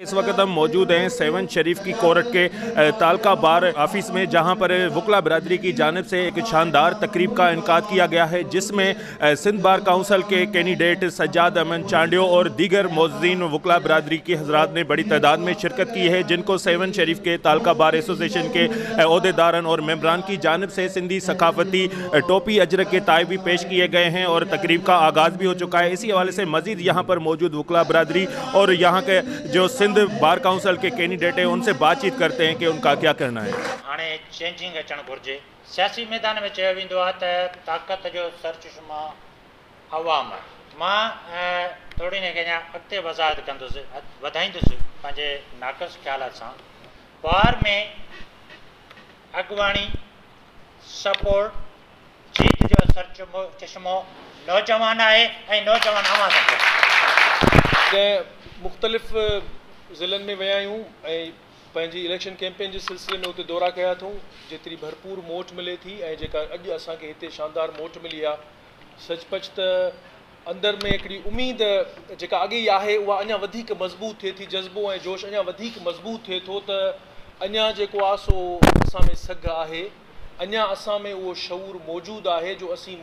इस वक्त हम मौजूद हैं सेवन शरीफ की कोर्ट के तालका बार ऑफिस में, जहां पर वकला बरादरी की जानिब से एक शानदार तकरीब का इनकाद किया गया है, जिसमें सिंध बार काउंसिल के कैंडिडेट सज्जाद अमन चांडियो और दीगर मोअज़्ज़िन वकला बरादरी की हजरात ने बड़ी तादाद में शिरकत की है, जिनको सेवन शरीफ के तालका बार एसोसिएशन के अहदेदारान और मेम्बरान की जानिब से सिंधी सकाफती टोपी अजरक के तायब भी पेश किए गए हैं और तकरीब का आगाज़ भी हो चुका है। इसी हवाले से मज़ीद यहाँ पर मौजूद वकला बरादरी और यहाँ के जो सिंध बार काउंसिल के कैंडिडेट हैं उनसे बातचीत करते हैं कि उनका क्या कहना है। हाणे चेंजिंग अचणु घुरिजे। सियासी मैदान में चयो वेंदो आहे त ताक़त जो सरचश्मा अवाम आहे। मां थोरी न कयां अॻिते वज़ाहत कंदुसि, वधाईंदुसि पंहिंजे नाक़स ख़्यालात सां। बार में अॻुवाणी सपोर्ट जीत जो सरचश्मो नौजवान आहे ऐं नौजवान आवाज़ कंहिं मुख़्तलिफ़ ज़िलनि में विया आहियूं ऐं पंहिंजी इलेक्शन कैंपेन जे सिलसिले में उते दौरा कया अथऊं। जेतिरी भरपूर मोट मिले थी ऐं जेका अॼु असांखे हिते शानदार मोट मिली आहे, सचपच त अंदरि में हिकिड़ी उमेद जेका अॻे आहे उहा अञा वधीक मज़बूत थिए थी। जज़्बो ऐं जोश अञा वधीक मज़बूत थिए थो त अञा जेको आहे सो असां में सघ आहे, अञा असां में उहो शऊर मौजूदु आहे जो असीं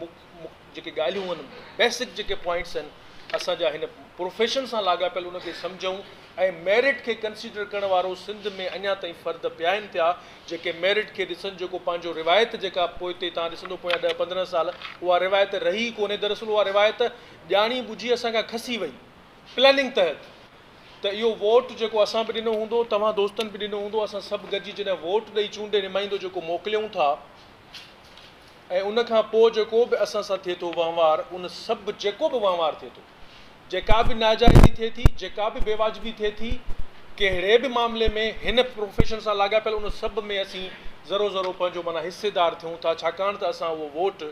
जेके ॻाल्हियूं आहिनि, बेसिक जेके पॉइंट्स आहिनि असांजा हिन प्रोफेशन सां लाॻापियल उनखे सम्झूं ऐं मेरिट खे कंसिडर करण वारो सिंध में अञा ताईं फ़र्द पिया आहिनि थिया, जेके मेरिट खे ॾिसनि। जेको पंहिंजो रिवायत जेका पोइ ते तव्हां ॾिसंदो पोयां 10-15 साल उहा रिवायत रही कोन्हे। दरअसल उहा रिवायत ॼाणी ॿुझी असांखां खसी वई प्लानिंग तहत। त इहो वोट जेको असां बि ॾिनो हूंदो, तव्हां दोस्तनि बि ॾिनो हूंदो, असां सभु गॾिजी जॾहिं वोट ॾेई चूंडे नुमाइंदो जेको मोकिलियूं था ऐं उनखां पोइ जेको बि असां सां थिए थो वहिंवार, उन सभु जेको बि वहिंवार थिए थो, जेका बि नाजाइज़ी थिए थी, जेका बि बेवाजिबी थिए थी, कहिड़े बि मामले में हिन प्रोफेशन सां लाॻापियल, उन सभु में असीं ज़रो पंहिंजो माना हिसेदार थियूं था, छाकाणि त असां उहो वोट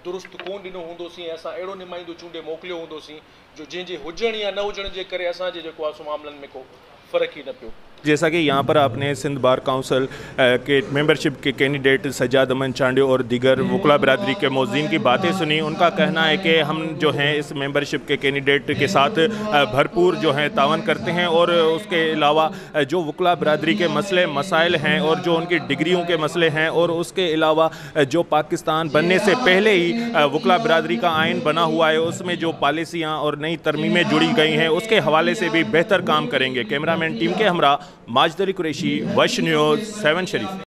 दुरुस्त कोन ॾिनो हूंदोसीं ऐं असां अहिड़ो नुमाइंदो चूंडे मोकिलियो हूंदोसीं जो जंहिंजे हुजण या न हुजण जे करे असांजे जेको आहे सो मामलनि में को फ़र्क़ु ई न पियो। जैसा कि यहाँ पर आपने सिंध बार काउंसिल के मेंबरशिप के कैंडिडेट सज्जाद अमन चांडियो और दीगर वकला बरादरी के मोअज़्ज़िन की बातें सुनी, उनका कहना है कि हम जो हैं इस मेंबरशिप के कैंडिडेट के साथ भरपूर जो है तावन करते हैं और उसके अलावा जो वकला बरादरी के मसले मसाइल हैं और जो उनकी डिग्रियों के मसले हैं और उसके अलावा जो पाकिस्तान बनने से पहले ही वकला बरादरी का आइन बना हुआ है, उसमें जो पॉलिसियाँ और नई तरमीमें जुड़ी गई हैं उसके हवाले से भी बेहतर काम करेंगे। कैमरामैन टीम के हमरा माजिद अली कुरैशी, वश न्यूज़, सेवन शरीफ।